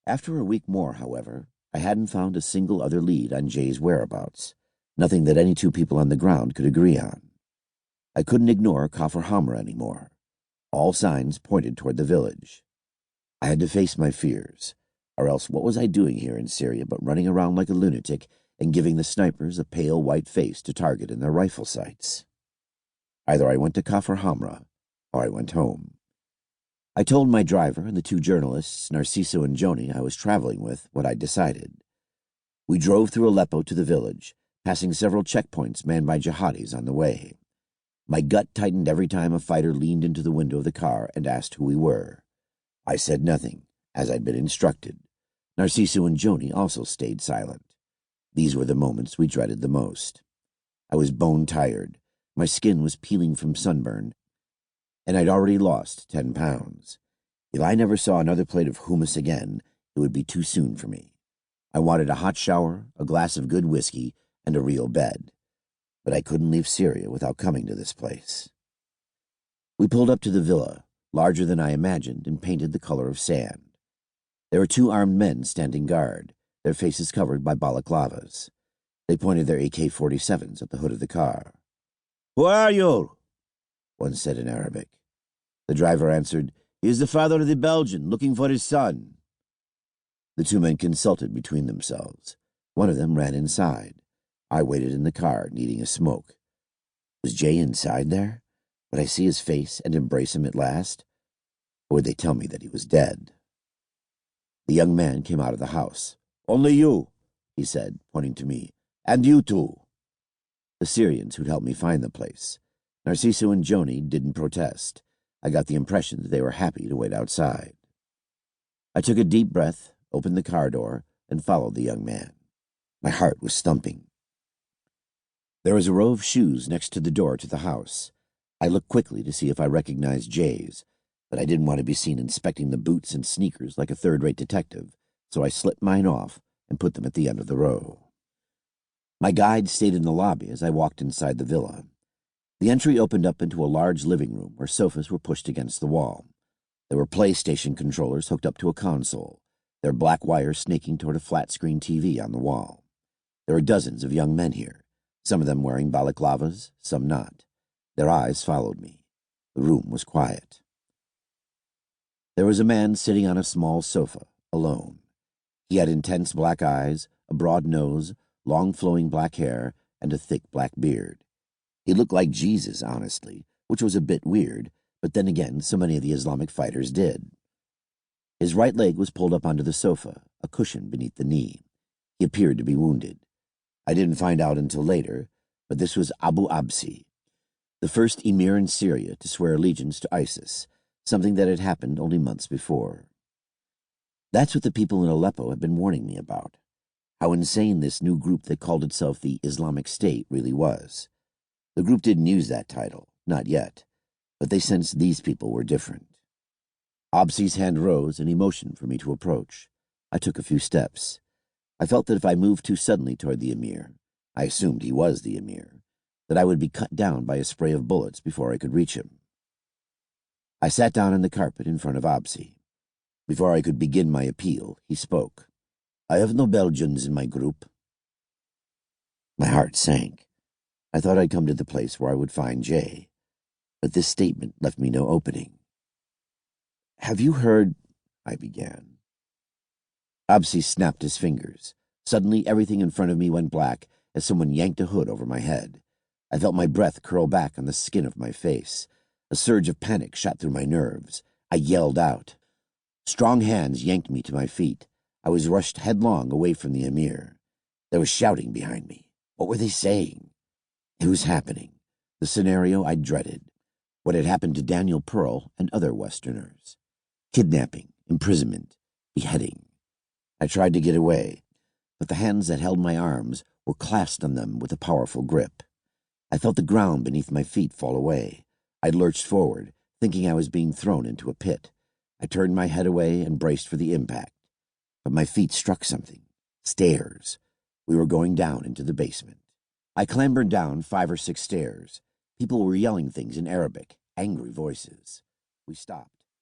After a week more, however, I hadn't found a single other lead on Jay's whereabouts, nothing that any two people on the ground could agree on. I couldn't ignore Kafr Hamra anymore. All signs pointed toward the village. I had to face my fears, or else what was I doing here in Syria but running around like a lunatic and giving the snipers a pale white face to target in their rifle sights? Either I went to Kafr Hamra, or I went home. I told my driver and the two journalists, Narciso and Joni, I was traveling with, what I'd decided. We drove through Aleppo to the village, passing several checkpoints manned by jihadis on the way. My gut tightened every time a fighter leaned into the window of the car and asked who we were. I said nothing, as I'd been instructed. Narciso and Joni also stayed silent. These were the moments we dreaded the most. I was bone-tired. My skin was peeling from sunburn, and I'd already lost 10 pounds. If I never saw another plate of hummus again, it would be too soon for me. I wanted a hot shower, a glass of good whiskey, and a real bed. But I couldn't leave Syria without coming to this place. We pulled up to the villa, larger than I imagined and painted the color of sand. There were two armed men standing guard, their faces covered by balaclavas. They pointed their AK-47s at the hood of the car. "Who are you?" one said in Arabic. The driver answered, "He is the father of the Belgian, looking for his son." The two men consulted between themselves. One of them ran inside. I waited in the car, needing a smoke. Was Jay inside there? Would I see his face and embrace him at last? Or would they tell me that he was dead? The young man came out of the house. "Only you," he said, pointing to me. "And you too." The Syrians who'd helped me find the place. Narciso and Joni didn't protest. I got the impression that they were happy to wait outside. I took a deep breath, opened the car door, and followed the young man. My heart was thumping. There was a row of shoes next to the door to the house. I looked quickly to see if I recognized Jay's, but I didn't want to be seen inspecting the boots and sneakers like a third-rate detective, so I slipped mine off and put them at the end of the row. My guide stayed in the lobby as I walked inside the villa. The entry opened up into a large living room where sofas were pushed against the wall. There were PlayStation controllers hooked up to a console, their black wires snaking toward a flat-screen TV on the wall. There were dozens of young men here, some of them wearing balaclavas, some not. Their eyes followed me. The room was quiet. There was a man sitting on a small sofa, alone. He had intense black eyes, a broad nose, long flowing black hair, and a thick black beard. He looked like Jesus, honestly, which was a bit weird, but then again, so many of the Islamic fighters did. His right leg was pulled up onto the sofa, a cushion beneath the knee. He appeared to be wounded. I didn't find out until later, but this was Abu Absi, the first emir in Syria to swear allegiance to ISIS, something that had happened only months before. That's what the people in Aleppo had been warning me about, how insane this new group that called itself the Islamic State really was. The group didn't use that title, not yet, but they sensed these people were different. Absi's hand rose and he motioned for me to approach. I took a few steps. I felt that if I moved too suddenly toward the emir, I assumed he was the emir, that I would be cut down by a spray of bullets before I could reach him. I sat down on the carpet in front of Absi. Before I could begin my appeal, he spoke. "I have no Belgians in my group." My heart sank. I thought I'd come to the place where I would find Jay, but this statement left me no opening. "Have you heard—" I began. Absi snapped his fingers. Suddenly, everything in front of me went black as someone yanked a hood over my head. I felt my breath curl back on the skin of my face. A surge of panic shot through my nerves. I yelled out. Strong hands yanked me to my feet. I was rushed headlong away from the emir. There was shouting behind me. What were they saying? It was happening. The scenario I dreaded. What had happened to Daniel Pearl and other Westerners. Kidnapping, imprisonment, beheading. I tried to get away, but the hands that held my arms were clasped on them with a powerful grip. I felt the ground beneath my feet fall away. I lurched forward, thinking I was being thrown into a pit. I turned my head away and braced for the impact. But my feet struck something. Stairs. We were going down into the basement. I clambered down 5 or 6 stairs. People were yelling things in Arabic, angry voices. We stopped.